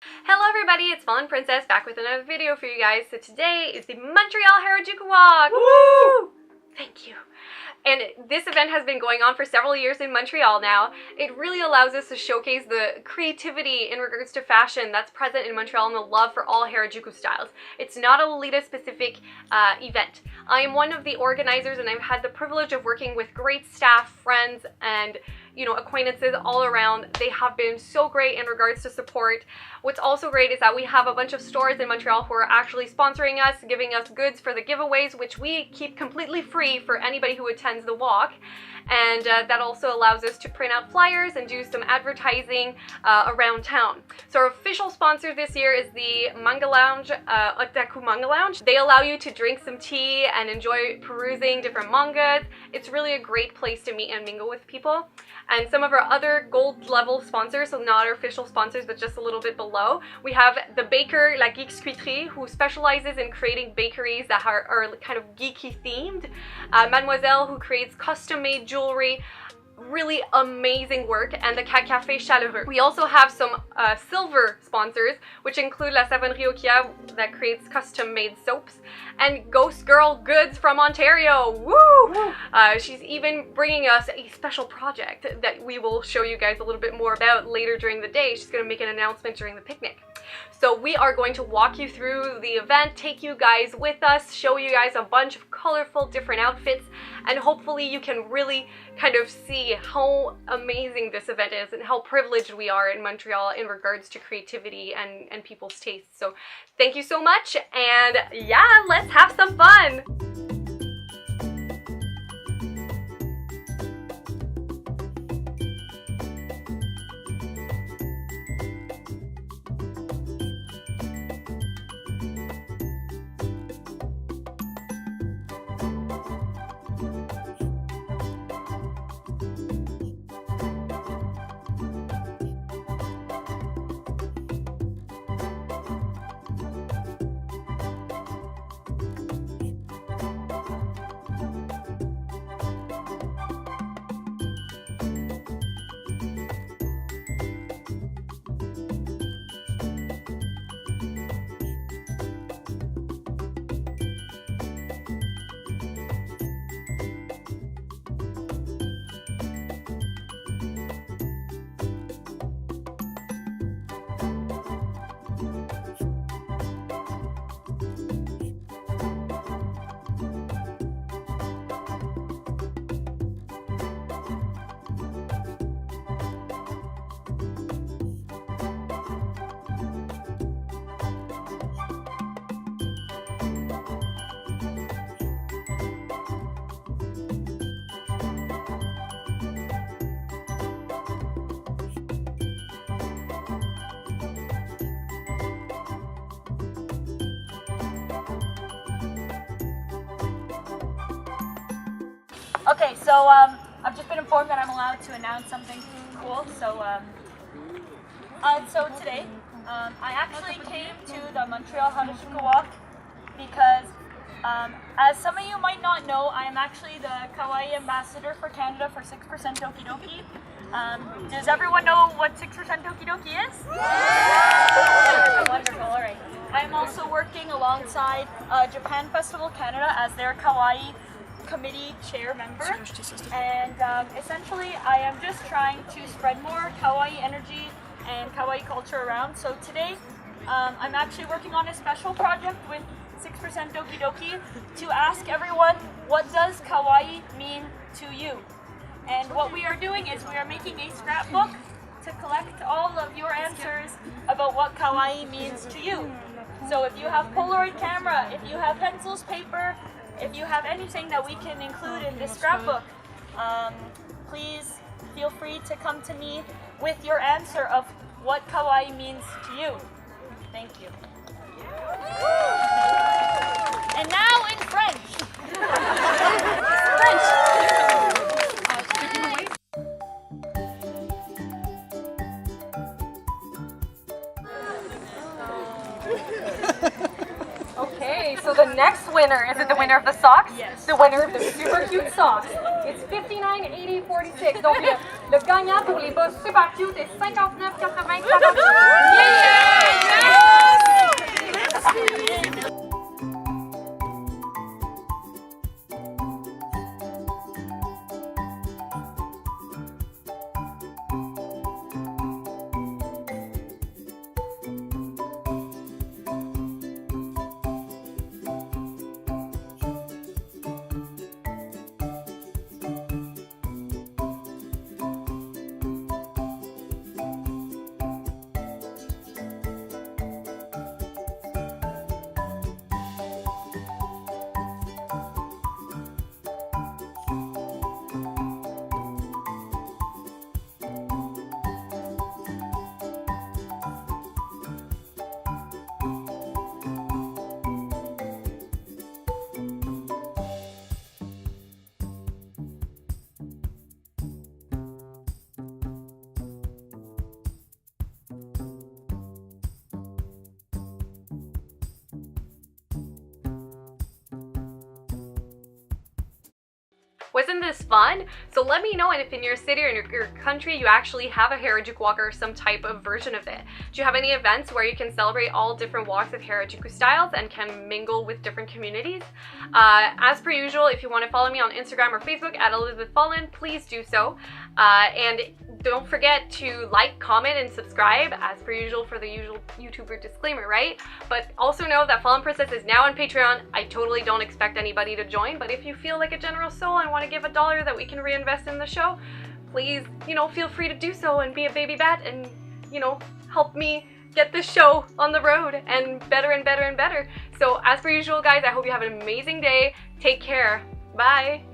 Hello everybody, it's Fallen Princess back with another video for you guys. So today is the Montreal Harajuku walk! Woo! Thank you. And this event has been going on for several years in Montreal now. It really allows us to showcase the creativity in regards to fashion that's present in Montreal and the love for all Harajuku styles. It's not a Lolita-specific event. I am one of the organizers and I've had the privilege of working with great staff, friends, and acquaintances all around. They have been so great in regards to support. What's also great is that we have a bunch of stores in Montreal who are actually sponsoring us, giving us goods for the giveaways, which we keep completely free for anybody who attends the walk. And that also allows us to print out flyers and do some advertising around town. So our official sponsor this year is the Manga Lounge, Otaku Manga Lounge. They allow you to drink some tea and enjoy perusing different mangas. It's really a great place to meet and mingle with people. And some of our other gold level sponsors, so not our official sponsors, but just a little bit below, we have the baker La Geekscuiterie, who specializes in creating bakeries that are kind of geeky themed. Mademoiselle, who creates custom-made jewelry. Really amazing work, and the Café Chaleureux. We also have some silver sponsors, which include La Savonnerie Okia, that creates custom-made soaps, and Ghost Girl Goods from Ontario. Woo! She's even bringing us a special project that we will show you guys a little bit more about later during the day. She's going to make an announcement during the picnic. So we are going to walk you through the event, take you guys with us, show you guys a bunch of colorful different outfits, and hopefully you can really kind of see how amazing this event is and how privileged we are in Montreal in regards to creativity and people's tastes. So thank you so much, and yeah, let's have some fun! Okay, so I've just been informed that I'm allowed to announce something cool. So today I actually came to the Montreal Harajuku walk because, as some of you might not know, I am actually the Kawaii ambassador for Canada for 6% Doki Doki. Does everyone know what 6% Doki Doki is? Yeah! Wonderful. All right. I'm also working alongside Japan Festival Canada as their Kawaii committee chair member, and essentially I am just trying to spread more kawaii energy and kawaii culture around. So today I'm actually working on a special project with 6% Doki Doki to ask everyone, what does kawaii mean to you? And what we are doing is we are making a scrapbook to collect all of your answers about what kawaii means to you. So if you have Polaroid camera, if you have pencils, paper, if you have anything that we can include in this scrapbook, please feel free to come to me with your answer of what kawaii means to you. Thank you. And now in French. French. Okay, so the next winner, is it the winner of the socks? Yes. The winner of the super cute socks. It's 59,80,46. Donc le gagnant pour les bas super cute est 59,80,40. Yeah! Wasn't this fun? So let me know, and if in your city or in your country you actually have a Harajuku walk or some type of version of it. Do you have any events where you can celebrate all different walks of Harajuku styles and can mingle with different communities? As per usual, if you want to follow me on Instagram or Facebook at Elizabeth Fallen, please do so. And don't forget to like, comment, and subscribe, as per usual, for the usual YouTuber disclaimer, right? But also know that Fallen Princess is now on Patreon. I totally don't expect anybody to join, but if you feel like a generous soul and want to give $1 that we can reinvest in the show, please, feel free to do so and be a baby bat and, help me get this show on the road and better and better and better. So as per usual, guys, I hope you have an amazing day. Take care. Bye.